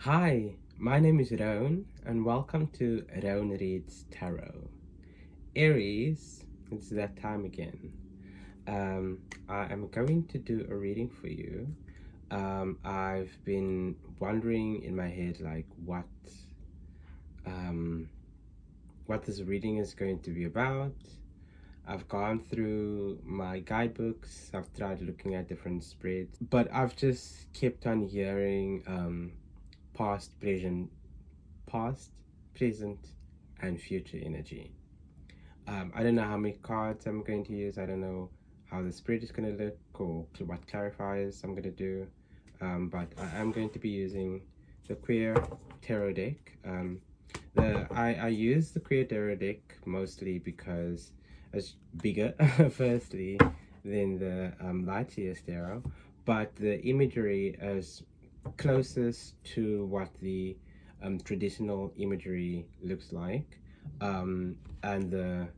Hi, my name is Roan, and welcome to Roan Reads Tarot. Aries, it's that time again. I am going to do a reading for you. I've been wondering in my head, like, um, what this reading is going to be about. I've gone through my guidebooks, I've tried looking at different spreads, but I've just kept on hearing past, past, present, and future energy. I don't know how many cards I'm going to use. I don't know how the spread is going to look or what clarifiers I'm going to do. But I am going to be using the Queer Tarot deck. I use the Queer Tarot deck mostly because it's bigger, firstly, than the Light Years Tarot, but the imagery is closest to what the traditional imagery looks like, and the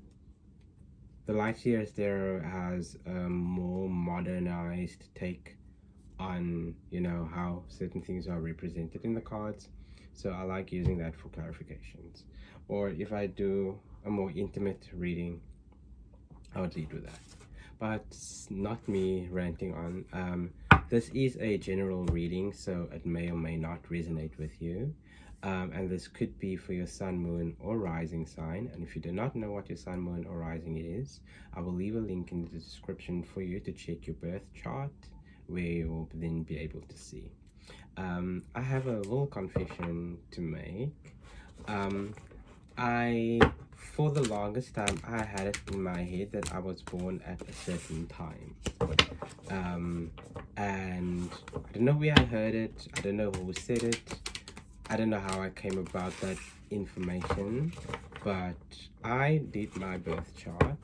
Light Years Tarot has a more modernized take on how certain things are represented in the cards. So I like using that for clarifications, or if I do a more intimate reading, I would lead with that. But it's not me ranting on. This is a general reading, so it may or may not resonate with you. And this could be for your sun, moon, or rising sign. And if you do not know what your sun, moon, or rising is, I will leave a link in the description for you to check your birth chart, where you will then be able to see. I have a little confession to make. For the longest time, I had it in my head that I was born at a certain time. And I don't know where I heard it. I don't know who said it. I don't know how I came about that information. But I did my birth chart.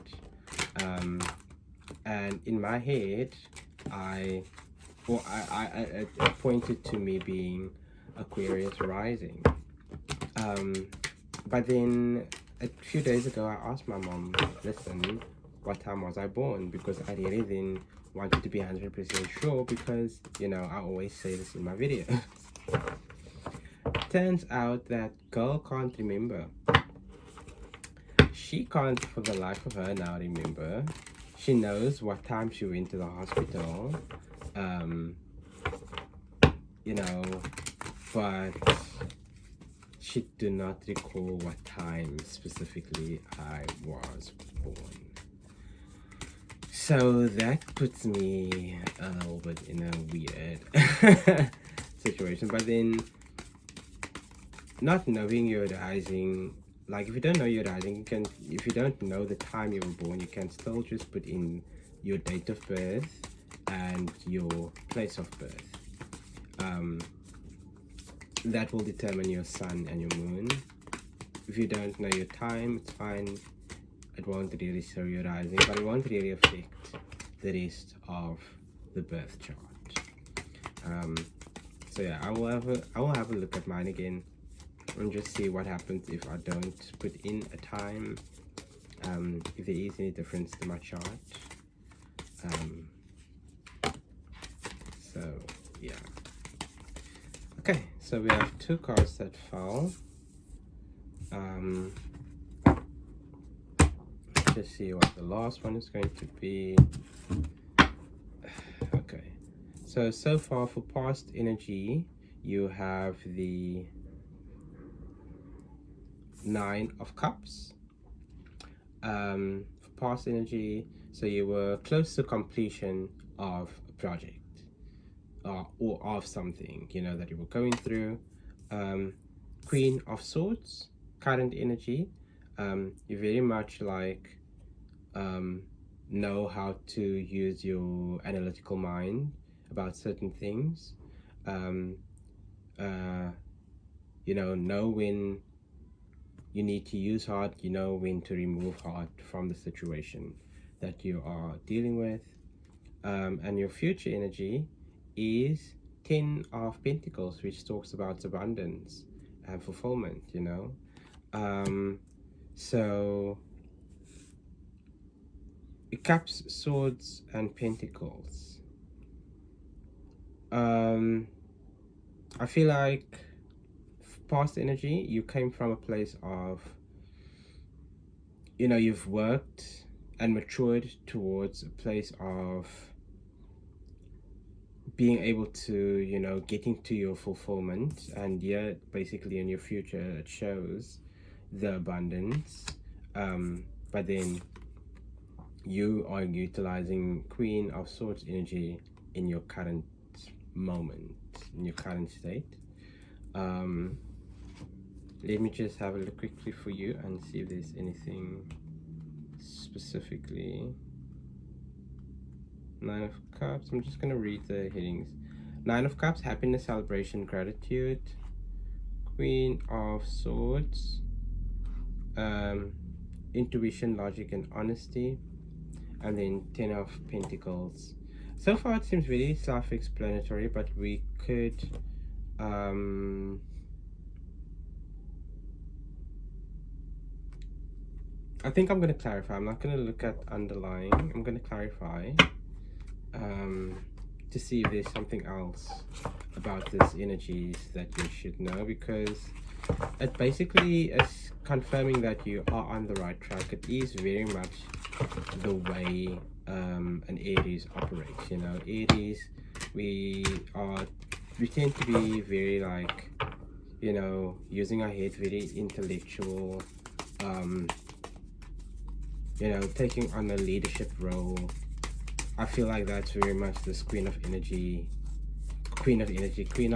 And in my head, it pointed to me being Aquarius rising. But then a few days ago, I asked my mom, listen, what time was I born? Because I really then wanted to be 100% sure because, I always say this in my videos. Turns out that girl can't remember. She can't for the life of her now remember. She knows what time she went to the hospital, but she do not recall what time specifically I was born. So that puts me a little bit in a weird situation. But then, not knowing your rising, like if you don't know your rising, if you don't know the time you were born, you can still just put in your date of birth and your place of birth. That will determine your sun and your moon. If you don't know your time, it's fine. It won't really show your rising, but it won't really affect the rest of the birth chart. So yeah, I will have a look at mine again and just see what happens if I don't put in a time, if there is any difference to my chart. So yeah. Okay, so we have two cards that fell. Let's see what the last one is going to be. Okay, so far for past energy, you have the Nine of Cups. For past energy, so you were close to completion of a project or of something, that you were going through. Queen of Swords, current energy. You very much like know how to use your analytical mind about certain things. Know when you need to use heart, when to remove heart from the situation that you are dealing with. And your future energy is 10 of Pentacles, which talks about abundance and fulfillment, So Cups, Swords, and Pentacles. I feel like past energy, you came from a place of, you know, you've worked and matured towards a place of being able to, you know, getting to your fulfillment. And yet basically in your future it shows the abundance, but then you are utilizing Queen of Swords energy in your current moment, in your current state. Let me just have a look quickly for you and see if there's anything specifically. Nine of Cups. I'm just going to read the headings. Nine of Cups, happiness, celebration, gratitude. Queen of Swords, intuition, logic, and honesty. And then 10 of Pentacles. So far it seems very self-explanatory, but we could I think I'm going to clarify. I'm not going to look at underlying. I'm going to clarify to see if there's something else about these energies that you should know, because it basically is confirming that you are on the right track. It is very much the way an Aries operates. You know, Aries, we tend to be very, like, you know, using our head, very intellectual, you know, taking on a leadership role. I feel like that's very much this Queen of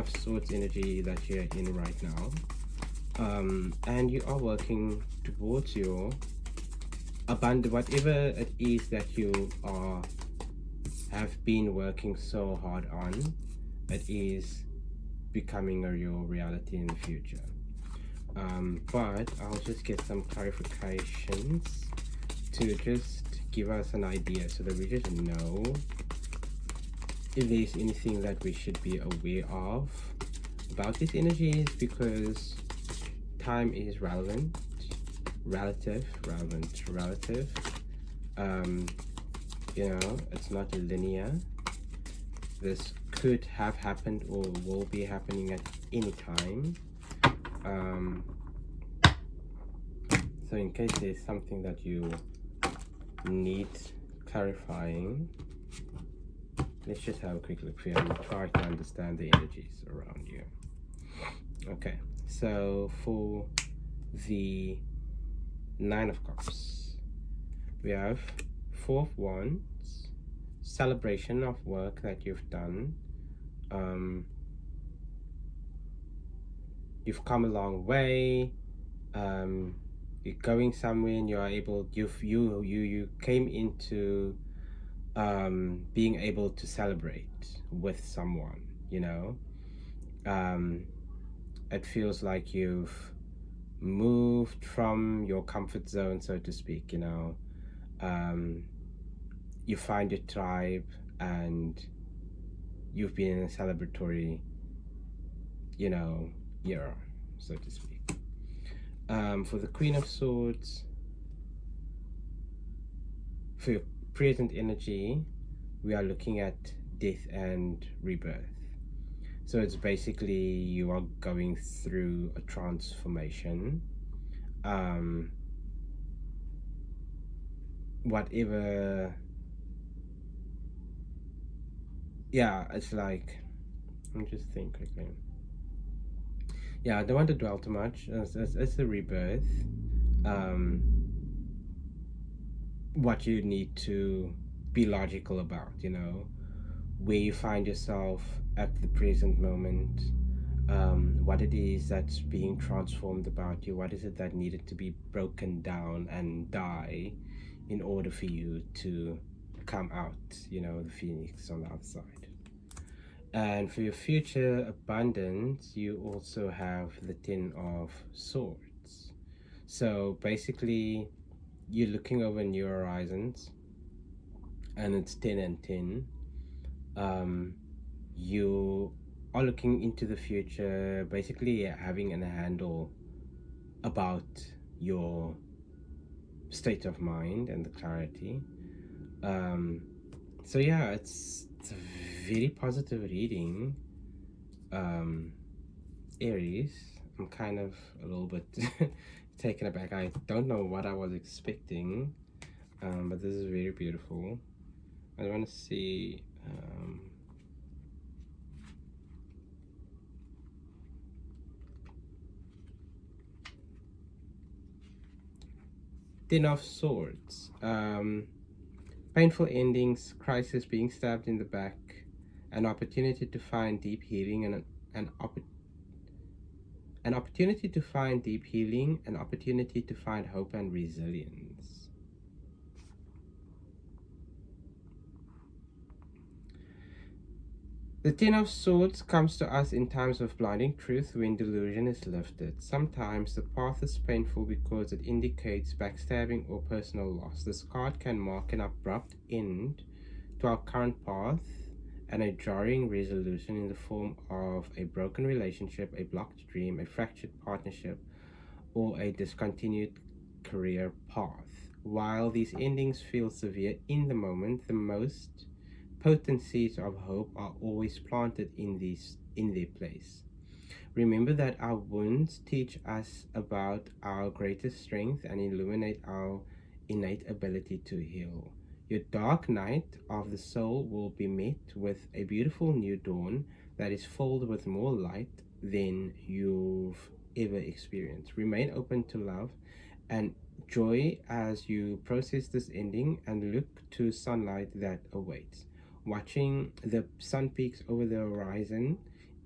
Swords energy that you're in right now. And you are working towards your abundant, whatever it is that you have been working so hard on. It is becoming a real reality in the future. But I'll just get some clarifications to just give us an idea, so that we just know if there's anything that we should be aware of about these energies, because time is relative. You know, it's not linear. This could have happened or will be happening at any time. So in case there's something that you need clarifying, let's just have a quick look here and try to understand the energies around you. Okay, so for the Nine of Cups, we have Four of Wands, celebration of work that you've done. You've come a long way. You're going somewhere, and you are able. You came into being able to celebrate with someone. You know, it feels like you've moved from your comfort zone, so to speak. You know, you find your tribe, and you've been in a celebratory, you know, era, so to speak. For the Queen of Swords, for your present energy, we are looking at death and rebirth. So it's basically you are going through a transformation. Whatever, yeah, it's like, let me just think quickly. Yeah, I don't want to dwell too much. It's a rebirth. What you need to be logical about, you know, where you find yourself at the present moment, what it is that's being transformed about you, what is it that needed to be broken down and die in order for you to come out, you know, the phoenix on the other side. And for your future abundance, you also have the 10 of Swords. So basically, you're looking over new horizons, and it's 10 and 10. You are looking into the future, basically having a handle about your state of mind and the clarity. So yeah, it's a very positive reading, Aries. I'm kind of a little bit taken aback. I don't know what I was expecting, but this is very beautiful. I want to see. Ten of Swords. Painful endings, crisis, being stabbed in the back, an opportunity to find deep healing, and an opportunity to find deep healing, an opportunity to find hope and resilience. The Ten of Swords comes to us in times of blinding truth when delusion is lifted. Sometimes the path is painful because it indicates backstabbing or personal loss. This card can mark an abrupt end to our current path and a jarring resolution in the form of a broken relationship, a blocked dream, a fractured partnership, or a discontinued career path. While these endings feel severe in the moment, the most potent seeds of hope are always planted in their place. Remember that our wounds teach us about our greatest strength and illuminate our innate ability to heal. Your dark night of the soul will be met with a beautiful new dawn that is filled with more light than you've ever experienced. Remain open to love and joy as you process this ending and look to sunlight that awaits. Watching the sun peaks over the horizon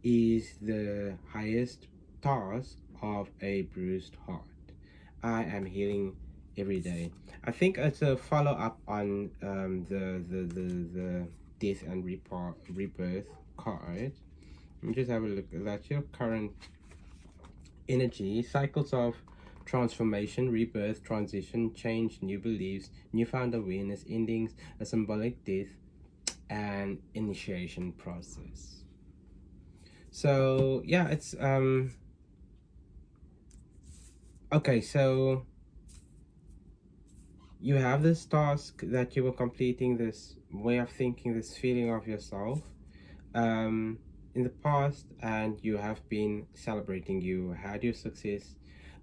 is the highest task of a bruised heart. I am healing every day. I think it's a follow up on the death and rebirth card. Let me just have a look. That's your current energy. Cycles of transformation, rebirth, transition, change, new beliefs, newfound awareness, endings, a symbolic death, and initiation process. So yeah, it's okay, so you have this task that you were completing, this way of thinking, this feeling of yourself in the past, and you have been celebrating, you had your success,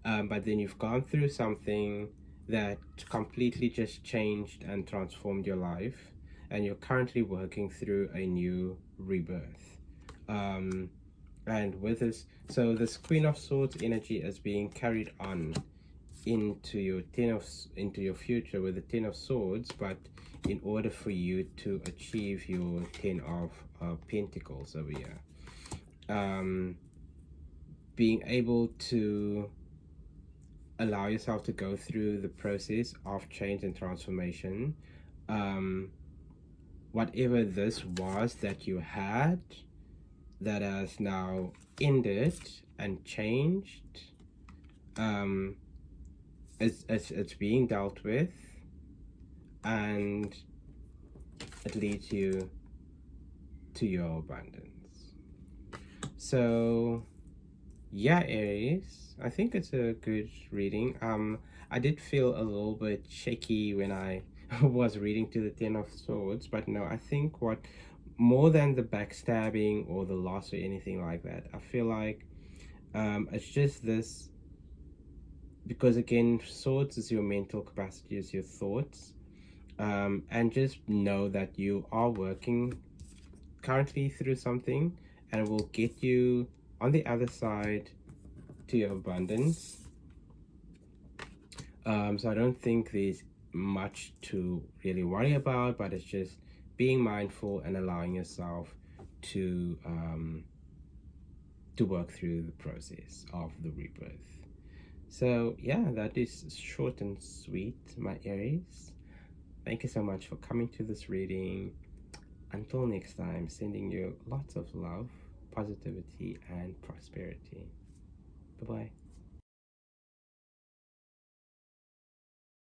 but then you've gone through something that completely just changed and transformed your life, and you're currently working through a new rebirth. And with this, so this Queen of Swords energy is being carried on into your into your future with the Ten of Swords, but in order for you to achieve your Ten of Pentacles over here, being able to allow yourself to go through the process of change and transformation, whatever this was that you had that has now ended and changed, it's being dealt with, and it leads you to your abundance. So yeah, Aries, I think it's a good reading. I did feel a little bit shaky when I was reading to the Ten of Swords, but no, I think what more than the backstabbing or the loss or anything like that, I feel like it's just this, because again, swords is your mental capacity, is your thoughts, and just know that you are working currently through something and it will get you on the other side to your abundance. So I don't think there's much to really worry about, but it's just being mindful and allowing yourself to work through the process of the rebirth. So yeah, that is short and sweet, my Aries. Thank you so much for coming to this reading. Until next time, sending you lots of love, positivity, and prosperity. Bye-bye.